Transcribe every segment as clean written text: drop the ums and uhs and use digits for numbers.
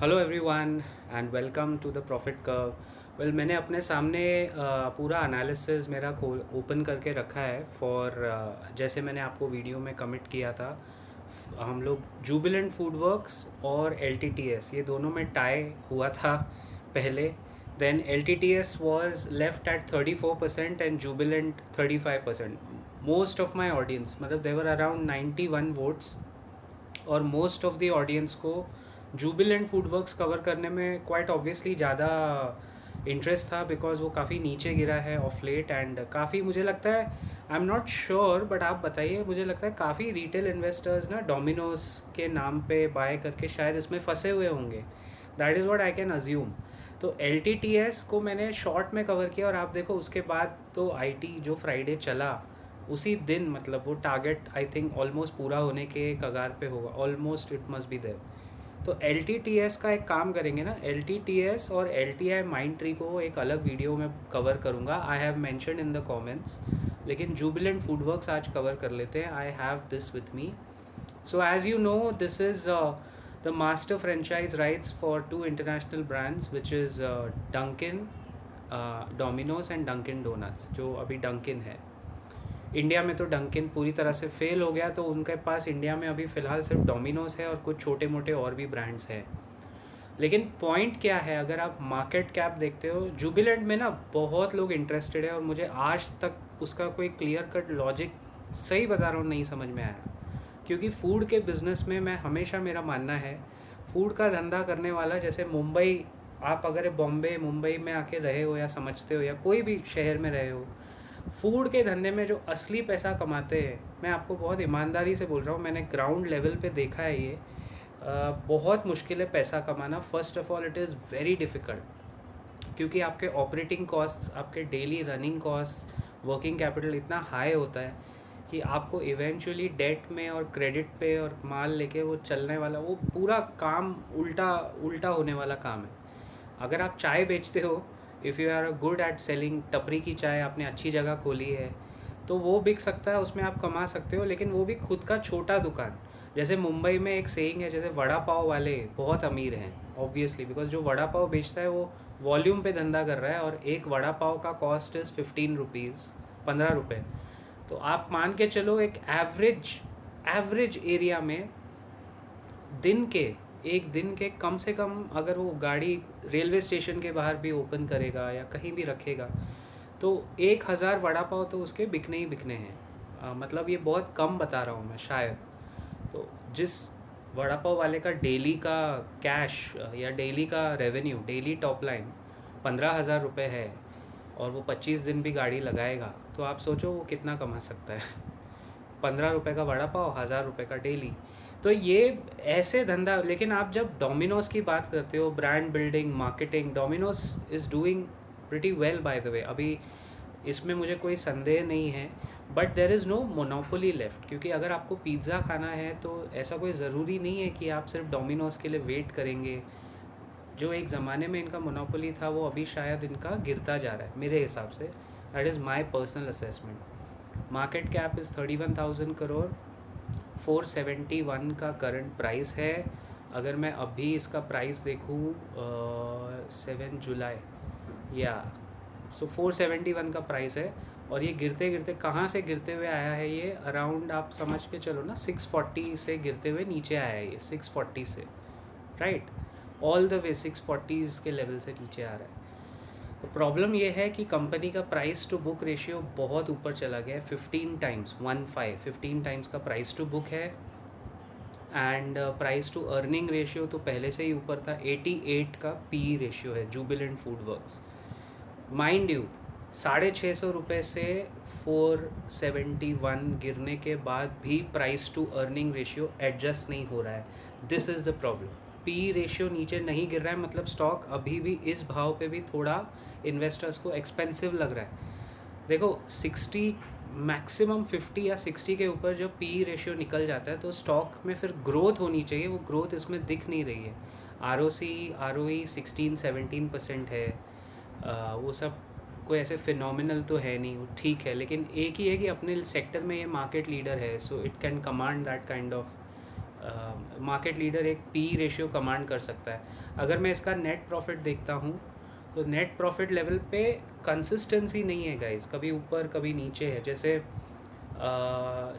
Hello everyone and welcome to the profit curve. Well, मैंने अपने सामने पूरा एनालिसिस मेरा खोल ओपन करके रखा है फॉर जैसे मैंने आपको वीडियो में कमिट किया था। हम लोग जुबिलेंट फूड वर्क्स और एल ये दोनों में टाई हुआ था पहले। Then L T T S was left at 34% and Jubilant 35%। Most of my audience मतलब देवर अराउंड 91 वोट्स और मोस्ट ऑफ द ऑडियंस को जुबिलेंट फूडवर्क्स कवर करने में क्वाइट ऑब्वियसली ज़्यादा इंटरेस्ट था बिकॉज वो काफ़ी नीचे गिरा है ऑफ लेट एंड काफ़ी मुझे लगता है, I am not sure but आप बताइए, मुझे लगता है काफ़ी रिटेल इन्वेस्टर्स ना डोमिनोज के नाम पे बाय करके शायद इसमें फंसे हुए होंगे। That is what I can assume. तो एल को मैंने शॉर्ट में कवर किया और आप देखो उसके बाद तो आई जो फ्राइडे चला उसी दिन मतलब वो टारगेट आई थिंक ऑलमोस्ट पूरा होने के कगार पे होगा, almost it must be there. तो एल का एक काम करेंगे ना, एल और एल माइंड ट्री को एक अलग वीडियो में कवर करूँगा, I have mention in the comments. लेकिन जुबिलेंट फूडवर्क्स आज कवर कर लेते हैं, I have this with me. So as you know this is the master franchise rights for two international brands which is Dunkin Domino's and Dunkin Donuts. जो अभी Dunkin है India में, तो Dunkin पूरी तरह से फेल हो गया, तो उनके पास इंडिया में अभी फ़िलहाल सिर्फ डोमिनोज है और कुछ छोटे मोटे और भी ब्रांड्स हैं। लेकिन पॉइंट क्या है, अगर आप मार्केट कैप देखते हो जुबिलेंट में ना बहुत लोग इंटरेस्टेड है और मुझे आज तक उसका कोई क्लियर कट लॉजिक, सही बता रहा हूँ, नहीं समझ में आया। क्योंकि फूड के बिज़नेस में मैं हमेशा, मेरा मानना है फूड का धंधा करने वाला, जैसे मुंबई, आप अगर बॉम्बे मुंबई में आके रहे हो या समझते हो या कोई भी शहर में रहे हो, फूड के धंधे में जो असली पैसा कमाते हैं, मैं आपको बहुत ईमानदारी से बोल रहा हूँ, मैंने ग्राउंड लेवल पे देखा है ये। बहुत मुश्किल है पैसा कमाना। First of all it is very difficult क्योंकि आपके ऑपरेटिंग कॉस्ट्स, आपके daily running cost, working capital इतना हाई होता है कि आपको इवेंचुअली डेट में और क्रेडिट पे और माल लेके वो चलने वाला, वो पूरा काम उल्टा उल्टा होने वाला काम है। अगर आप चाय बेचते हो, if you are good at selling, टपरी की चाय आपने अच्छी जगह खोली है तो वो बिक सकता है, उसमें आप कमा सकते हो, लेकिन वो भी खुद का छोटा दुकान। जैसे मुंबई में एक सेइंग है, जैसे वड़ा पाव वाले बहुत अमीर हैं ऑब्वियसली, बिकॉज जो वड़ा पाव बेचता है वो वॉल्यूम पे धंधा कर रहा है और एक वड़ा पाव का कॉस्ट इज़ 15 रुपीज़, 15 रुपये। तो आप मान के चलो एक एवरेज एवरेज एरिया में दिन के, एक दिन के कम से कम अगर वो गाड़ी रेलवे स्टेशन के बाहर भी ओपन करेगा या कहीं भी रखेगा तो 1,000 वड़ा पाव तो उसके बिकने ही बिकने हैं। मतलब ये बहुत कम बता रहा हूँ मैं शायद। तो जिस वड़ा पाव वाले का डेली का कैश या डेली का रेवेन्यू, डेली टॉप लाइन 15,000 रुपये है और वो 25 दिन भी गाड़ी लगाएगा, तो आप सोचो वो कितना कमा सकता है। 15 रुपये का वड़ा पाव, 1,000 रुपये का डेली। तो ये ऐसे धंधा। लेकिन आप जब डोमिनोज की बात करते हो, brand building, marketing, Domino's is doing pretty well by the way अभी, इसमें मुझे कोई संदेह नहीं है। But there is no monopoly left, क्योंकि अगर आपको पिज़्ज़ा खाना है तो ऐसा कोई ज़रूरी नहीं है कि आप सिर्फ डोमिनोज के लिए वेट करेंगे। जो एक ज़माने में इनका मोनोपोली था वो अभी शायद इनका गिरता जा रहा है मेरे हिसाब से। That is my personal assessment. Market cap is 31,000 crore, 471 का करंट प्राइस है। अगर मैं अभी इसका प्राइस देखूँ 7 जुलाई, या सो 471 का प्राइस है और ये गिरते गिरते कहाँ से गिरते हुए आया है, ये अराउंड आप समझ के चलो ना 640 से गिरते हुए नीचे आया है ये 640 से, राइट, ऑल द वे 640 के लेवल से नीचे आ रहा है। तो प्रॉब्लम ये है कि कंपनी का प्राइस टू बुक रेशियो बहुत ऊपर चला गया है, 15 टाइम्स, 15 टाइम्स का प्राइस टू बुक है। And price to earning ratio तो पहले से ही ऊपर था, 88 का पी रेशियो है Jubilant Food Works. Mind you, 650 रुपये से 471 गिरने के बाद भी price to earning ratio adjust नहीं हो रहा है। This is the problem. P ratio नीचे नहीं गिर रहा है, मतलब स्टॉक अभी भी इस भाव पे भी थोड़ा इन्वेस्टर्स को एक्सपेंसिव लग रहा है। देखो 60, मैक्सिमम 50 या 60 के ऊपर जब पी रेशियो निकल जाता है तो स्टॉक में फिर ग्रोथ होनी चाहिए, वो ग्रोथ इसमें दिख नहीं रही है। आर ओ सी, आर ओ ई 16-17% है। वो सब कोई ऐसे फिनोमिनल तो है नहीं, वो ठीक है, लेकिन एक ही है कि अपने सेक्टर में ये मार्केट लीडर है, so it can command that kind of market leader एक पी रेशियो कमांड कर सकता है। अगर मैं इसका नेट प्रॉफिट देखता हूँ तो नेट प्रॉफिट लेवल पे कंसिस्टेंसी नहीं है गाइस, कभी ऊपर कभी नीचे है। जैसे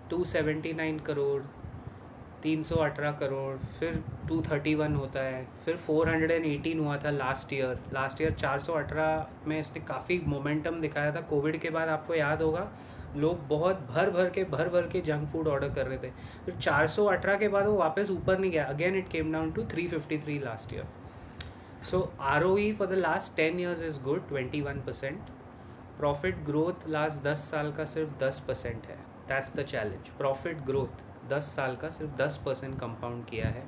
279 करोड़, 318 करोड़, फिर 231 होता है, फिर 418 हुआ था लास्ट ईयर 418 में इसने काफ़ी मोमेंटम दिखाया था। कोविड के बाद आपको याद होगा लोग बहुत भर भर के जंक फूड ऑर्डर कर रहे थे। फिर 418 के बाद वो वापस ऊपर नहीं गया, again it came down to 353 last year. So ROE for the last 10 years is good 21%। Profit growth last 10 साल का सिर्फ 10% है। That's the challenge. Profit growth 10 साल का सिर्फ 10% कंपाउंड किया है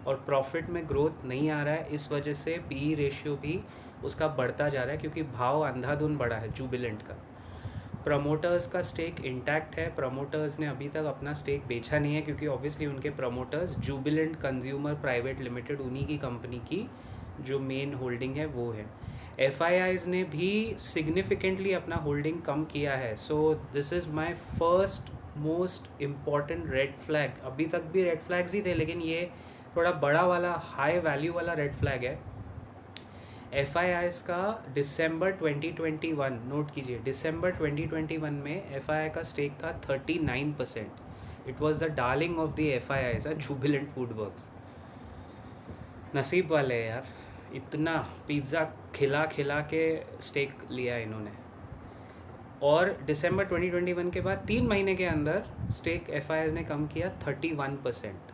और प्रॉफिट में ग्रोथ नहीं आ रहा है। इस वजह से PE रेशियो भी उसका बढ़ता जा रहा है क्योंकि भाव अंधाधुन बढ़ा है जुबिलेंट का। प्रमोटर्स का स्टेक इंटैक्ट है। प्रमोटर्स ने अभी तक अपना स्टेक बेचा नहीं है क्योंकि ऑब्वियसली उनके promoters Jubilant consumer private limited, उन्हीं की कंपनी की जो मेन होल्डिंग है वो है। FIIs ने भी सिग्निफिकेंटली अपना होल्डिंग कम किया है। So this is my first most important red flag. अभी तक भी रेड फ्लैग्स ही थे लेकिन ये थोड़ा बड़ा वाला हाई वैल्यू वाला रेड फ्लैग है। FIIs का दिसंबर 2021, नोट कीजिए दिसंबर 2021 में FII का स्टेक था 39%। It was the darling of the FIIs, Jubilant Food works. नसीब वाले यार, इतना पिज़्ज़ा खिला खिला के स्टेक लिया इन्होंने। और दिसंबर 2021 के बाद 3 महीने के अंदर स्टेक FIIs ने कम किया 31%,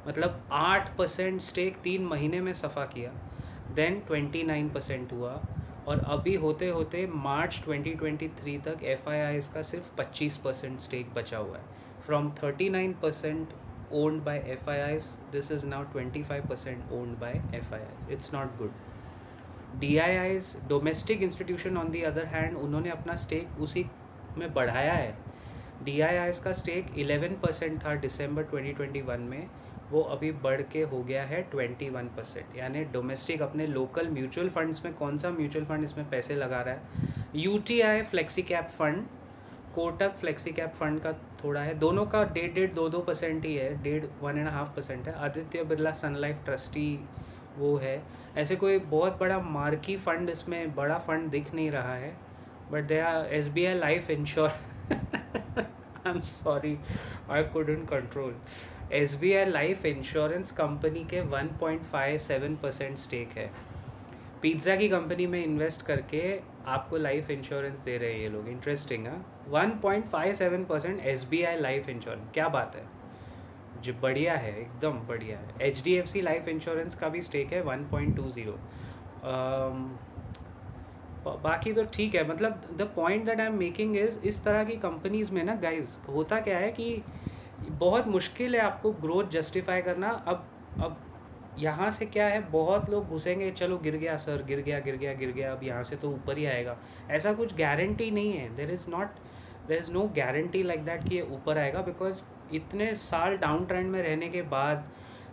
मतलब 8% स्टेक 3 महीने में सफ़ा किया। देन 29% हुआ और अभी होते होते मार्च 2023 तक FIIs का सिर्फ 25% स्टेक बचा हुआ है। From 39% owned by FIIs, this is now 25% owned by FIIs. It's not good. DIIs, domestic institution on the other hand, उन्होंने अपना स्टेक उसी में बढ़ाया है। DIIs का स्टेक 11% था दिसंबर 2021 में, वो अभी बढ़ के हो गया है 21%। यानी डोमेस्टिक अपने लोकल म्यूचुअल फंड्स में, कौन सा म्यूचुअल फंड इसमें पैसे लगा रहा है? UTI flexi cap fund, Kotak flexi cap fund का थोड़ा है, दोनों का 1.5% ही है, 1.5% है। आदित्य बिरला सन लाइफ ट्रस्टी वो है। ऐसे कोई बहुत बड़ा मार्की फंड इसमें बड़ा फंड दिख नहीं रहा है, but they are SBI life insure I am sorry, I couldn't control. SBI life insurance company के 1.57% स्टेक है। पिज़्ज़ा की कंपनी में इन्वेस्ट करके आपको लाइफ इंश्योरेंस दे रहे हैं ये लोग। इंटरेस्टिंग है। 1.57% SBI लाइफ इंश्योरेंस, क्या बात है, जो बढ़िया है, एकदम बढ़िया है। HDFC लाइफ इंश्योरेंस का भी स्टेक है 1.20। बाकी तो ठीक है। मतलब the point that I am making is, इस तरह की कंपनीज़ में ना गाइज होता क्या है कि बहुत मुश्किल है आपको ग्रोथ जस्टिफाई करना। अब यहाँ से क्या है, बहुत लोग घुसेंगे, चलो गिर गया सर, गिर गया, अब यहाँ से तो ऊपर ही आएगा। ऐसा कुछ गारंटी नहीं है। There is no guarantee like that कि ये ऊपर आएगा, बिकॉज इतने साल डाउन ट्रेंड में रहने के बाद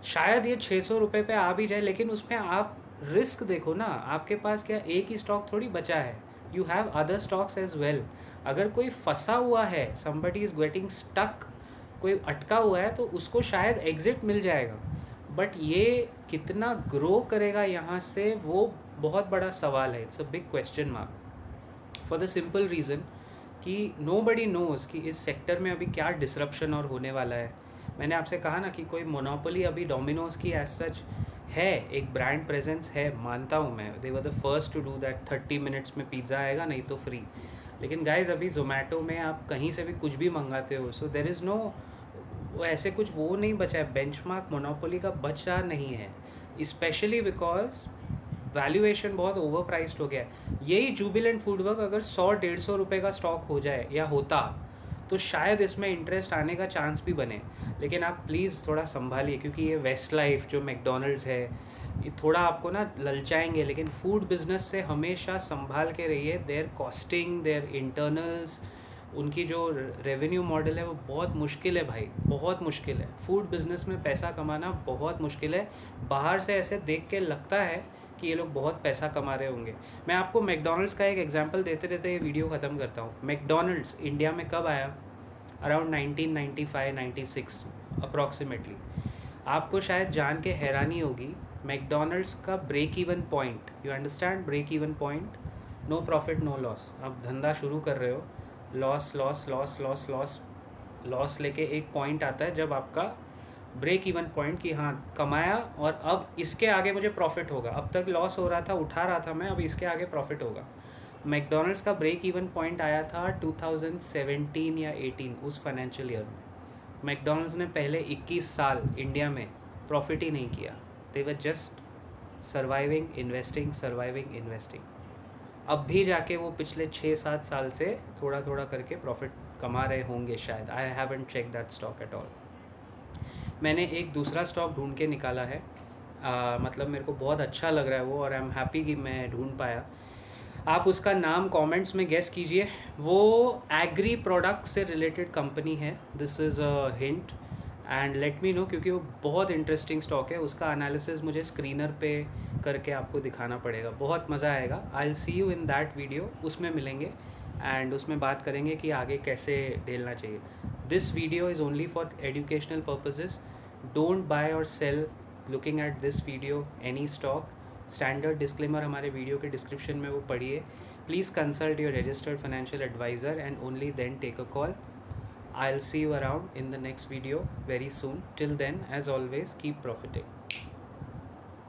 शायद ये 600 रुपये पे आ भी जाए, लेकिन उसमें आप रिस्क देखो ना, आपके पास क्या एक ही स्टॉक थोड़ी बचा है, you have other stocks as well. अगर कोई फंसा हुआ है, somebody इज़ गेटिंग स्टक, कोई अटका हुआ है, तो उसको शायद एग्ज़िट मिल जाएगा, बट ये कितना ग्रो करेगा यहाँ से, वो बहुत बड़ा सवाल है। It's a big question mark, for the simple reason कि नोबडी नोज़ कि इस सेक्टर में अभी क्या डिसरप्शन और होने वाला है। मैंने आपसे कहा ना कि कोई मोनोपोली अभी डोमिनोज़ की एज सच है, एक ब्रांड प्रेजेंस है, मानता हूँ मैं, they were the first to do that, 30 minutes में पिज़्ज़ा आएगा, नहीं तो फ्री। लेकिन गाइज अभी जोमेटो में आप कहीं से भी कुछ भी मंगाते हो, सो देर इज़ नो ऐसे कुछ वो नहीं बचा है, बेंचमार्क मोनोपोली का बचा नहीं है, स्पेशली बिकॉज वैल्यूएशन बहुत ओवर प्राइस्ड हो गया है। यही जुबिलेंट फूडवर्क अगर 100-150 रुपये का स्टॉक हो जाए या होता, तो शायद इसमें इंटरेस्ट आने का चांस भी बने। लेकिन आप प्लीज़ थोड़ा संभालिए, क्योंकि ये वेस्ट लाइफ जो मैकडोनल्ड्स है, ये थोड़ा आपको ना ललचाएंगे, लेकिन फूड बिजनेस से हमेशा संभाल के रहिए। देयर कॉस्टिंग, देयर इंटरनल्स, उनकी जो रेवेन्यू मॉडल है वो बहुत मुश्किल है भाई, बहुत मुश्किल है। फूड बिजनेस में पैसा कमाना बहुत मुश्किल है। बाहर से ऐसे देख के लगता है कि ये लोग बहुत पैसा कमा रहे होंगे। मैं आपको मैकडोनल्ड्स का एक एग्जांपल देते देते ये वीडियो ख़त्म करता हूँ। मैकडोनल्ड्स इंडिया में कब आया? Around 1995-96 approximately. आपको शायद जान के हैरानी होगी, मैकडोनल्ड्स का break even point, you understand break even point, no profit no loss. आप धंधा शुरू कर रहे हो, loss loss loss loss loss loss लेके एक पॉइंट आता है जब आपका ब्रेक इवन पॉइंट कि हाँ कमाया और अब इसके आगे मुझे प्रॉफिट होगा, अब तक लॉस हो रहा था, उठा रहा था मैं, अब इसके आगे प्रॉफिट होगा। मैकडोनल्ड्स का ब्रेक इवन पॉइंट आया था 2017 या 18 उस फाइनेंशियल ईयर में। मैकडोनल्ड्स ने पहले 21 साल इंडिया में प्रॉफिट ही नहीं किया। They were just surviving investing surviving investing. अब भी जाके वो पिछले 6-7 साल से थोड़ा थोड़ा करके प्रॉफिट कमा रहे होंगे शायद। I haven't check that stock at all. मैंने एक दूसरा स्टॉक ढूंढ के निकाला है, मतलब मेरे को बहुत अच्छा लग रहा है वो, और आई एम हैप्पी कि मैं ढूंढ पाया। आप उसका नाम कमेंट्स में गेस कीजिए। वो एग्री प्रोडक्ट से रिलेटेड कंपनी है, this is a hint and let me know, क्योंकि वो बहुत इंटरेस्टिंग स्टॉक है। उसका एनालिसिस मुझे स्क्रीनर पे करके आपको दिखाना पड़ेगा, बहुत मज़ा आएगा। I will see you in that video, उसमें मिलेंगे एंड उसमें बात करेंगे कि आगे कैसे ढेलना चाहिए। This video is only for educational purposes. Don't buy और sell looking at this video any stock. Standard disclaimer हमारे वीडियो के डिस्क्रिप्शन में वो पढ़िए। Please consult your registered financial advisor and only then take a call. I'll see you around in the next video very soon. Till then, as always, keep profiting.